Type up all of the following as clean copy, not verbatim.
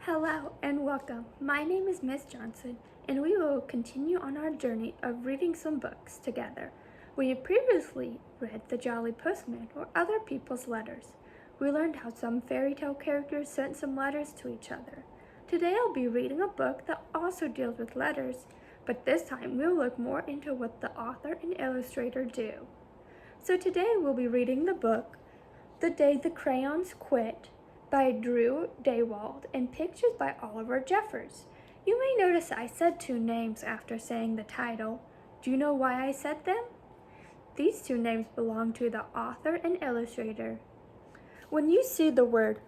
Hello and welcome. My name is Miss Johnson, and we will continue on our journey of reading some books together. We have previously read The Jolly Postman or Other People's Letters. We learned how some fairy tale characters sent some letters to each other. Today I'll be reading a book that also deals with letters, but this time we'll look more into what the author and illustrator do. So today we'll be reading the book The Day the Crayons Quit by Drew Daywald and pictures by Oliver Jeffers. You may notice I said two names after saying the title. Do you know why I said them? These two names belong to the author and illustrator. When you see the word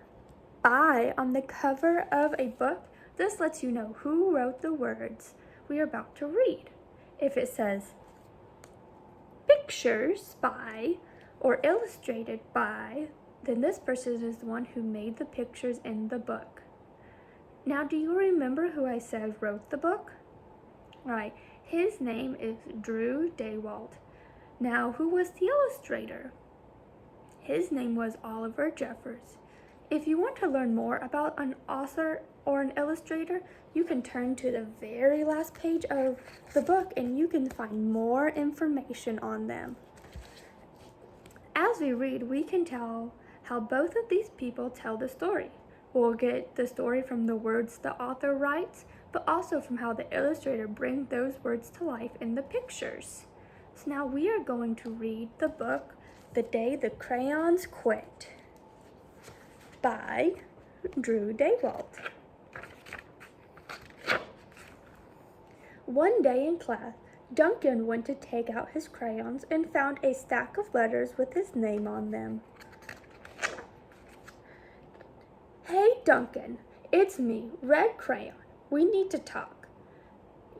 by on the cover of a book, this lets you know who wrote the words we are about to read. If it says pictures by or illustrated by, then this person is the one who made the pictures in the book. Now, do you remember who I said wrote the book? Right, his name is Drew Daywald. Now, who was the illustrator? His name was Oliver Jeffers. If you want to learn more about an author or an illustrator, you can turn to the very last page of the book and you can find more information on them. As we read, we can tell how both of these people tell the story. We'll get the story from the words the author writes, but also from how the illustrator brings those words to life in the pictures. So now we are going to read the book, The Day the Crayons Quit, by Drew Daywald. One day in class, Duncan went to take out his crayons and found a stack of letters with his name on them. Hey Duncan, it's me, Red Crayon. We need to talk.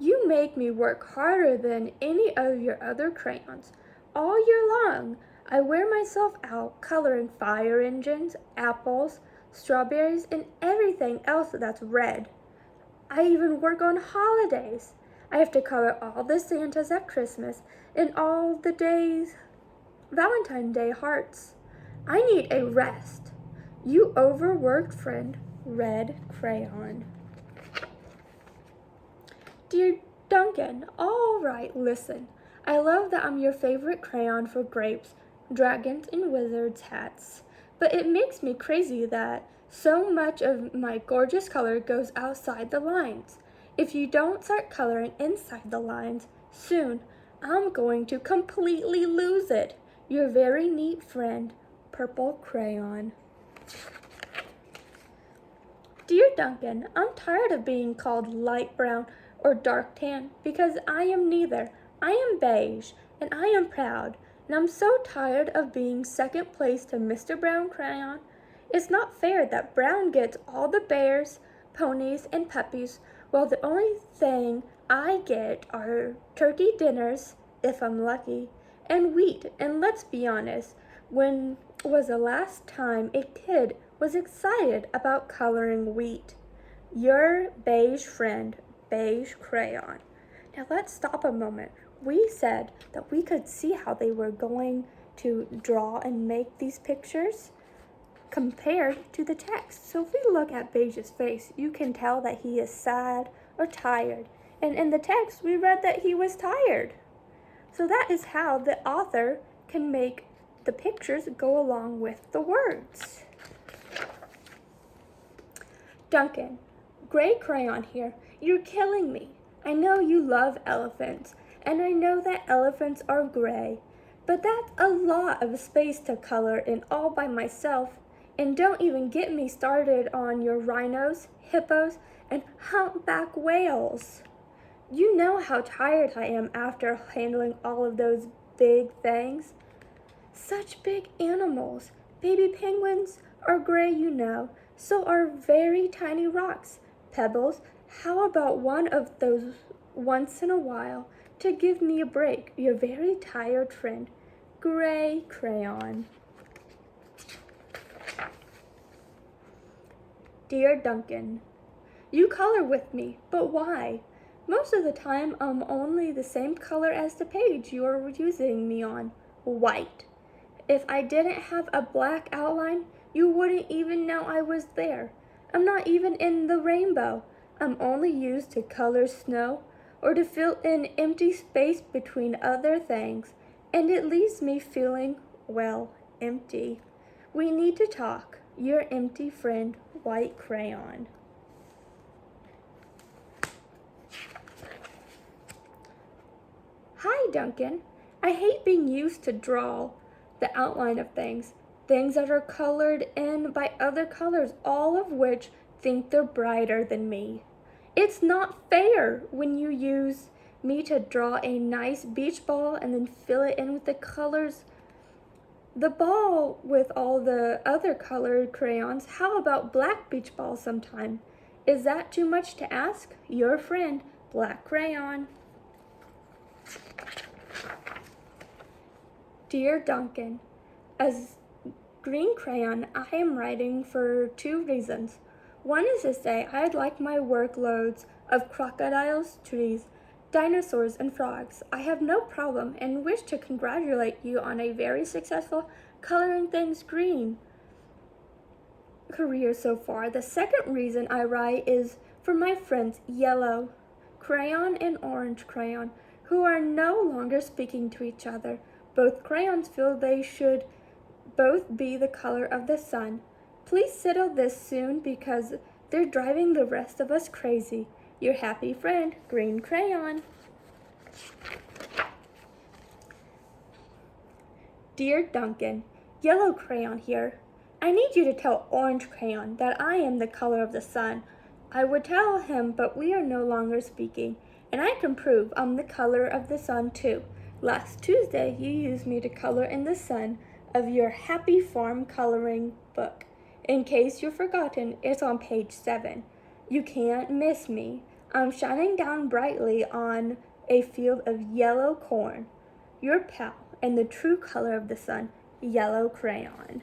You make me work harder than any of your other crayons. All year long, I wear myself out coloring fire engines, apples, strawberries, and everything else that's red. I even work on holidays. I have to color all the Santas at Christmas and all the days Valentine's Day hearts. I need a rest. You overworked friend, Red Crayon. Dear Duncan, all right, listen. I love that I'm your favorite crayon for grapes, dragons, and wizards' hats. But it makes me crazy that so much of my gorgeous color goes outside the lines. If you don't start coloring inside the lines soon, I'm going to completely lose it. Your very neat friend, Purple Crayon. Dear Duncan, I'm tired of being called light brown or dark tan because I am neither. I am beige and I am proud, and I'm so tired of being second place to Mr. Brown Crayon. It's not fair that Brown gets all the bears, ponies, and puppies, while the only thing I get are turkey dinners, if I'm lucky, and wheat. And let's be honest, when was the last time a kid was excited about coloring wheat? Your beige friend, Beige Crayon. Now let's stop a moment. We said that we could see how they were going to draw and make these pictures compared to the text. So if we look at Beige's face, you can tell that he is sad or tired. And in the text, we read that he was tired. So that is how the author can make the pictures go along with the words. Duncan, Gray Crayon here. You're killing me. I know you love elephants, and I know that elephants are gray, but that's a lot of space to color in all by myself. And don't even get me started on your rhinos, hippos, and humpback whales. You know how tired I am after handling all of those big things. Such big animals. Baby penguins are gray, you know. So are very tiny rocks, pebbles. How about one of those once in a while to give me a break? Your very tired friend, Gray Crayon. Dear Duncan, you color with me, but why? Most of the time, I'm only the same color as the page you are using me on, white. If I didn't have a black outline, you wouldn't even know I was there. I'm not even in the rainbow. I'm only used to color snow or to fill in empty space between other things, and it leaves me feeling, well, empty. We need to talk. Your empty friend, White Crayon. Hi, Duncan. I hate being used to draw the outline of things that are colored in by other colors, all of which think they're brighter than me. It's not fair when you use me to draw a nice beach ball and then fill it in with the colors. The ball with all the other colored crayons. How about black beach balls sometime? Is that too much to ask? Your friend, Black Crayon. Dear Duncan, as Green Crayon, I am writing for 2 reasons. One is to say I'd like my workloads of crocodiles, trees, dinosaurs, and frogs. I have no problem and wish to congratulate you on a very successful coloring things green career so far. The second reason I write is for my friends Yellow Crayon and Orange Crayon, who are no longer speaking to each other. Both crayons feel they should both be the color of the sun. Please settle this soon because they're driving the rest of us crazy. Your happy friend, Green Crayon. Dear Duncan, Yellow Crayon here. I need you to tell Orange Crayon that I am the color of the sun. I would tell him, but we are no longer speaking, and I can prove I'm the color of the sun too. Last Tuesday, you used me to color in the sun of your Happy Farm coloring book. In case you've forgotten, it's on page 7. You can't miss me. I'm shining down brightly on a field of yellow corn. Your pal and the true color of the sun, Yellow Crayon.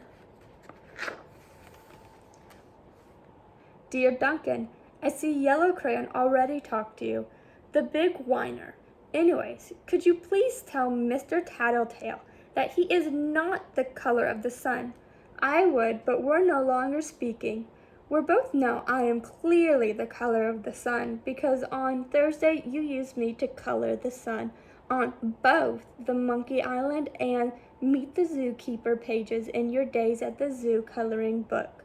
Dear Duncan, I see Yellow Crayon already talked to you. The big whiner. Anyways, could you please tell Mr. Tattletale that he is not the color of the sun? I would, but we're no longer speaking. We both know I am clearly the color of the sun because on Thursday you used me to color the sun on both the Monkey Island and Meet the Zookeeper pages in your Days at the Zoo coloring book.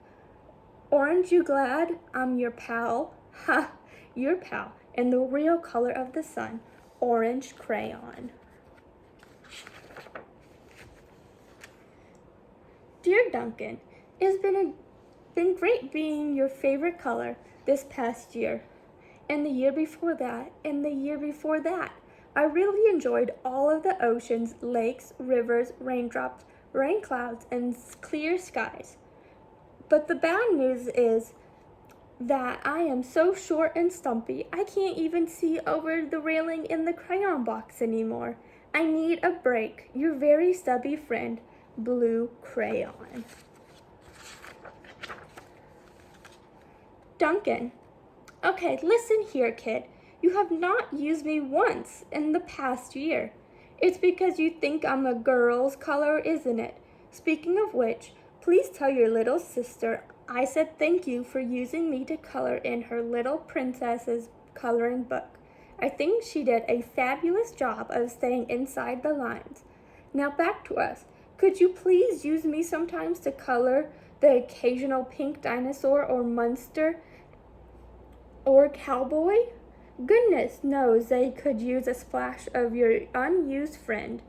Aren't you glad I'm your pal? Ha, your pal, and the real color of the sun. Orange Crayon. Dear Duncan, it's been great being your favorite color this past year, and the year before that, and the year before that. I really enjoyed all of the oceans, lakes, rivers, raindrops, rain clouds, and clear skies. But the bad news is that I am so short and stumpy, I can't even see over the railing in the crayon box anymore. I need a break. Your very stubby friend, Blue Crayon. Duncan. Okay, listen here, kid. You have not used me once in the past year. It's because you think I'm a girl's color, isn't it? Speaking of which, please tell your little sister I said thank you for using me to color in her little princess's coloring book. I think she did a fabulous job of staying inside the lines. Now back to us. Could you please use me sometimes to color the occasional pink dinosaur or monster or cowboy? Goodness knows they could use a splash of your unused friend,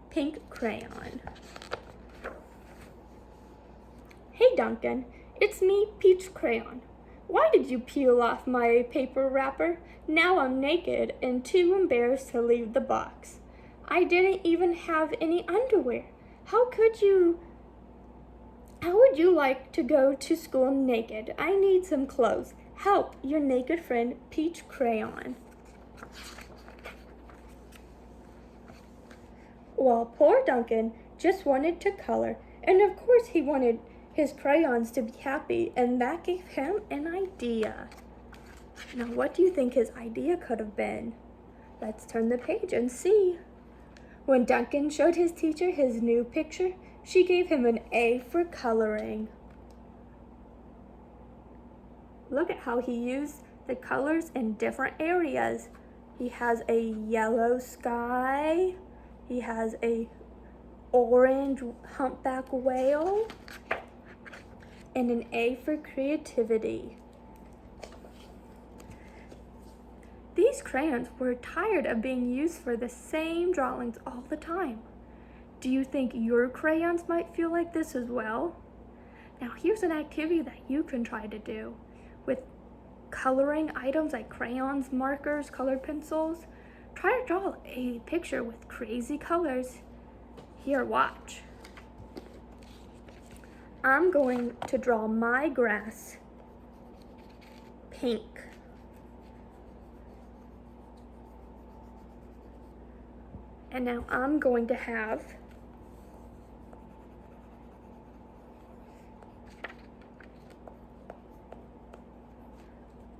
Pink Crayon. Hey Duncan, it's me, Peach Crayon. Why did you peel off my paper wrapper? Now I'm naked and too embarrassed to leave the box. I didn't even have any underwear. How would you like to go to school naked? I need some clothes. Help, your naked friend, Peach Crayon. Well, poor Duncan just wanted to color, and of course he wanted his crayons to be happy, and that gave him an idea. Now, what do you think his idea could have been? Let's turn the page and see. When Duncan showed his teacher his new picture, she gave him an A for coloring. Look at how he used the colors in different areas. He has a yellow sky. He has a orange humpback whale. And an A for creativity. These crayons were tired of being used for the same drawings all the time. Do you think your crayons might feel like this as well? Now here's an activity that you can try to do. With coloring items like crayons, markers, colored pencils, try to draw a picture with crazy colors. Here, watch. I'm going to draw my grass pink. And now I'm going to have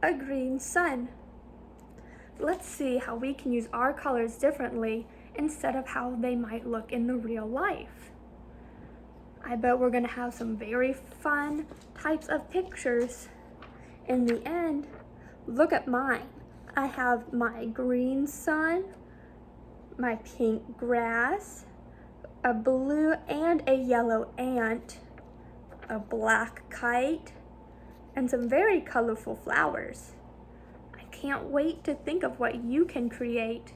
a green sun. Let's see how we can use our colors differently instead of how they might look in the real life. I bet we're gonna have some very fun types of pictures. In the end, look at mine. I have my green sun, my pink grass, a blue and a yellow ant, a black kite, and some very colorful flowers. I can't wait to think of what you can create.